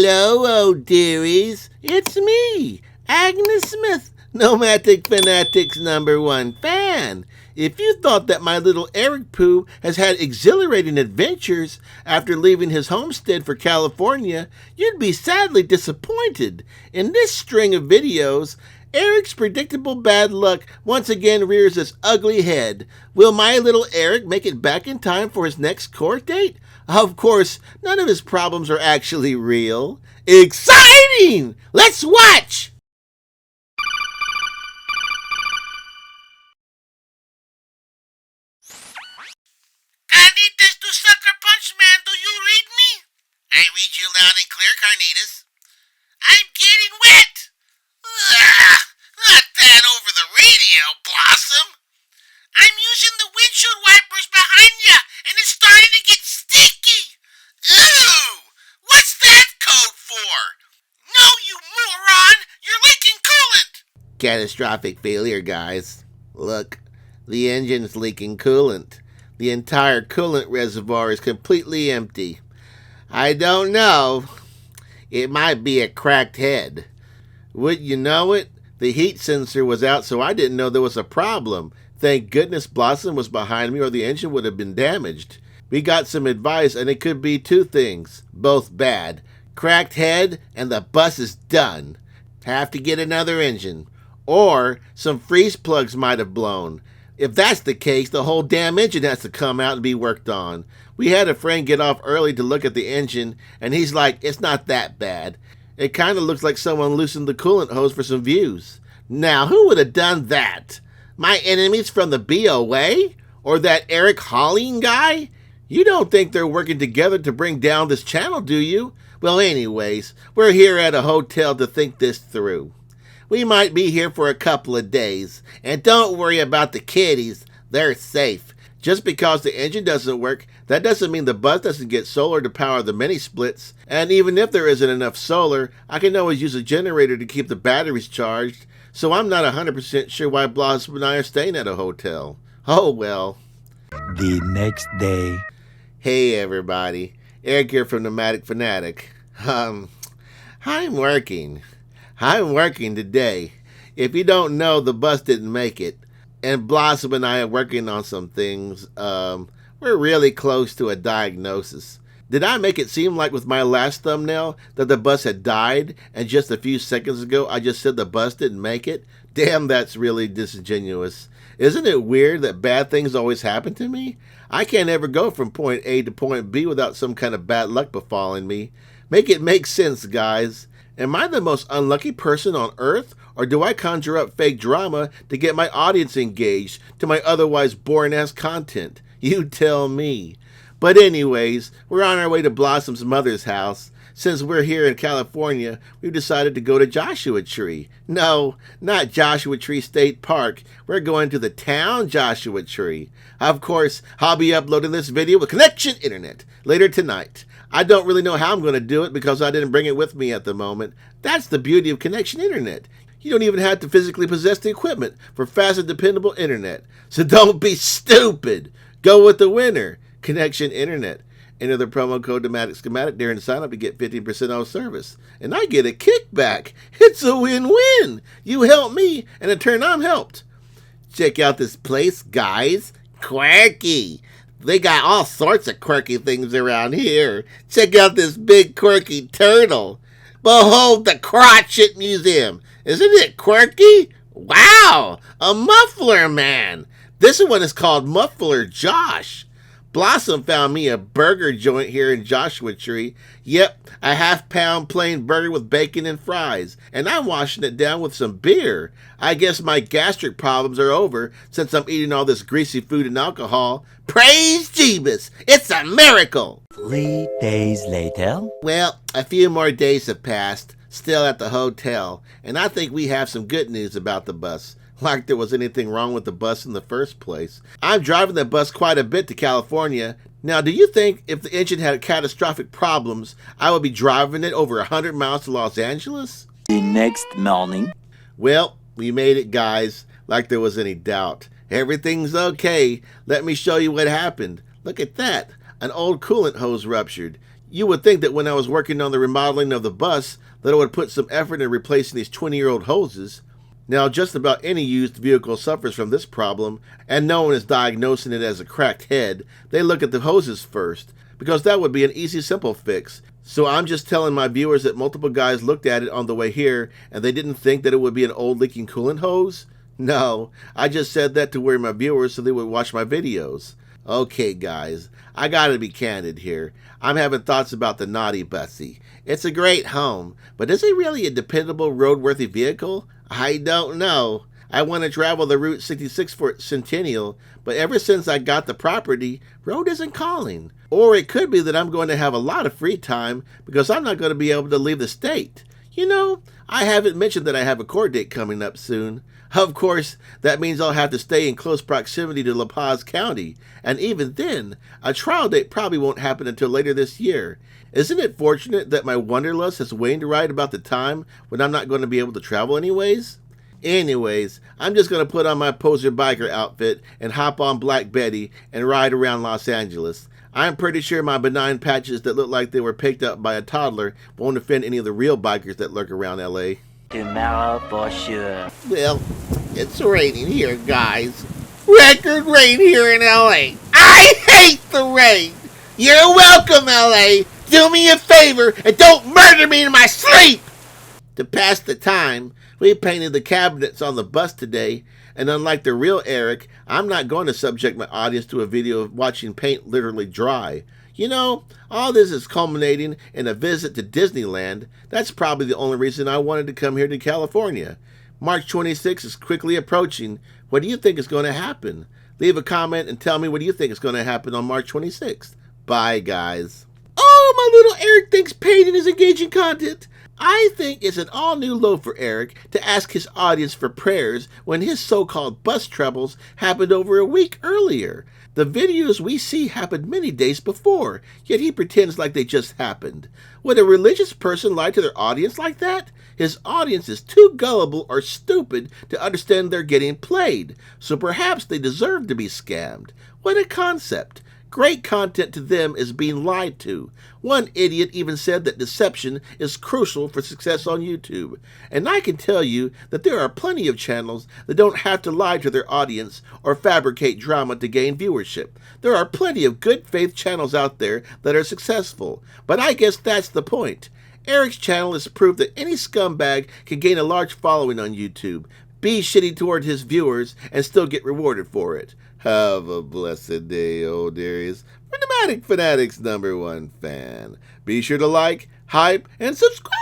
Hello, oh dearies. It's me, Agnes Smith, Nomadic Fanatic's #1 fan. If you thought that my little Eric Pooh has had exhilarating adventures after leaving his homestead for California, you'd be sadly disappointed. In this string of videos, Eric's predictable bad luck once again rears its ugly head. Will my little Eric make it back in time for his next court date? Of course, none of his problems are actually real. Exciting! Let's watch! Carnitas to Sucker Punch Man, do you read me? I read you loud and clear, Carnitas. I'm getting wet! Ugh, not that over the radio, Blossom. I'm using the windshield wipers behind you, and it's starting to get sticky. Ew! What's that code for? No, you moron! You're leaking coolant! Catastrophic failure, guys. Look, the engine's leaking coolant. The entire coolant reservoir is completely empty. I don't know. It might be a cracked head. Would you know it? The heat sensor was out, so I didn't know there was a problem. Thank goodness Blossom was behind me or the engine would have been damaged. We got some advice and it could be two things, both bad. Cracked head and the bus is done. Have to get another engine. Or some freeze plugs might have blown. If that's the case, the whole damn engine has to come out and be worked on. We had a friend get off early to look at the engine and he's like, it's not that bad. It kind of looks like someone loosened the coolant hose for some views. Now, who would have done that? My enemies from the BOA? Or that Eric Holling guy? You don't think they're working together to bring down this channel, do you? Well, anyways, we're here at a hotel to think this through. We might be here for a couple of days. And don't worry about the kiddies. They're safe. Just because the engine doesn't work, that doesn't mean the bus doesn't get solar to power the mini splits. And even if there isn't enough solar, I can always use a generator to keep the batteries charged. So I'm not 100% sure why Blossom and I are staying at a hotel. Oh well. The next day. Hey everybody, Eric here from Nomadic Fanatic. I'm working today. If you don't know, the bus didn't make it. And Blossom and I are working on some things. We're really close to a diagnosis. Did I make it seem like with my last thumbnail that the bus had died and just a few seconds ago I just said the bus didn't make it? Damn, that's really disingenuous. Isn't it weird that bad things always happen to me? I can't ever go from point A to point B without some kind of bad luck befalling me. Make it make sense, guys. Am I the most unlucky person on earth, or do I conjure up fake drama to get my audience engaged to my otherwise boring-ass content? You tell me. But anyways, we're on our way to Blossom's mother's house. Since we're here in California, we've decided to go to Joshua Tree. No, not Joshua Tree State Park. We're going to the town Joshua Tree. Of course, I'll be uploading this video with connection internet later tonight. I don't really know how I'm going to do it because I didn't bring it with me at the moment. That's the beauty of connection internet. You don't even have to physically possess the equipment for fast and dependable internet. So don't be stupid. Go with the winner. Connection internet. Enter the promo code Nomadic Schematic during the sign up to get 15% off service. And I get a kickback. It's a win-win. You help me, and in turn I'm helped. Check out this place, guys. Quirky. They got all sorts of quirky things around here. Check out this big quirky turtle. Behold the Crotchet Museum. Isn't it quirky? Wow, a muffler man. This one is called Muffler Josh. Blossom found me a burger joint here in Joshua Tree. Yep, a half-pound plain burger with bacon and fries. And I'm washing it down with some beer. I guess my gastric problems are over since I'm eating all this greasy food and alcohol. Praise Jeebus! It's a miracle! 3 days later. Well, a few more days have passed, still at the hotel. And I think we have some good news about the bus. Like there was anything wrong with the bus in the first place. I'm driving the bus quite a bit to California. Now, do you think if the engine had catastrophic problems, I would be driving it over 100 miles to Los Angeles? The next morning. Well, we made it, guys, like there was any doubt. Everything's okay. Let me show you what happened. Look at that. An old coolant hose ruptured. You would think that when I was working on the remodeling of the bus that I would put some effort in replacing these 20-year-old hoses. Now, just about any used vehicle suffers from this problem, and no one is diagnosing it as a cracked head. They look at the hoses first, because that would be an easy, simple fix. So I'm just telling my viewers that multiple guys looked at it on the way here, and they didn't think that it would be an old leaking coolant hose? No, I just said that to worry my viewers so they would watch my videos. Okay, guys, I gotta be candid here. I'm having thoughts about the Naughty Bussy. It's a great home, but is it really a dependable, roadworthy vehicle? I don't know. I want to travel the Route 66 for Centennial, but ever since I got the property, road isn't calling. Or it could be that I'm going to have a lot of free time because I'm not going to be able to leave the state. You know, I haven't mentioned that I have a court date coming up soon. Of course, that means I'll have to stay in close proximity to La Paz County, and even then, a trial date probably won't happen until later this year. Isn't it fortunate that my wanderlust has waned right about the time when I'm not going to be able to travel anyways? Anyways, I'm just going to put on my poser biker outfit and hop on Black Betty and ride around Los Angeles. I'm pretty sure my benign patches that look like they were picked up by a toddler won't offend any of the real bikers that lurk around LA. Tomorrow for sure. Well, it's raining here, guys. Record rain here in LA. I hate the rain. You're welcome, LA. Do me a favor and don't murder me in my sleep. To pass the time, we painted the cabinets on the bus today, and unlike the real Eric, I'm not going to subject my audience to a video of watching paint literally dry. You know, all this is culminating in a visit to Disneyland. That's probably the only reason I wanted to come here to California. March 26th is quickly approaching. What do you think is going to happen? Leave a comment and tell me what do you think is going to happen on March 26th. Bye, guys. Oh, my little Eric thinks painting is engaging content. I think it's an all-new low for Eric to ask his audience for prayers when his so-called bus troubles happened over a week earlier. The videos we see happened many days before, yet he pretends like they just happened. Would a religious person lie to their audience like that? His audience is too gullible or stupid to understand they're getting played, so perhaps they deserve to be scammed. What a concept! Great content to them is being lied to. One idiot even said that deception is crucial for success on YouTube. And I can tell you that there are plenty of channels that don't have to lie to their audience or fabricate drama to gain viewership. There are plenty of good faith channels out there that are successful. But I guess that's the point. Eric's channel is proof that any scumbag can gain a large following on YouTube, be shitty toward his viewers, and still get rewarded for it. Have a blessed day, old dearies. For Nomadic Fanatic's #1 fan. Be sure to like, hype, and subscribe.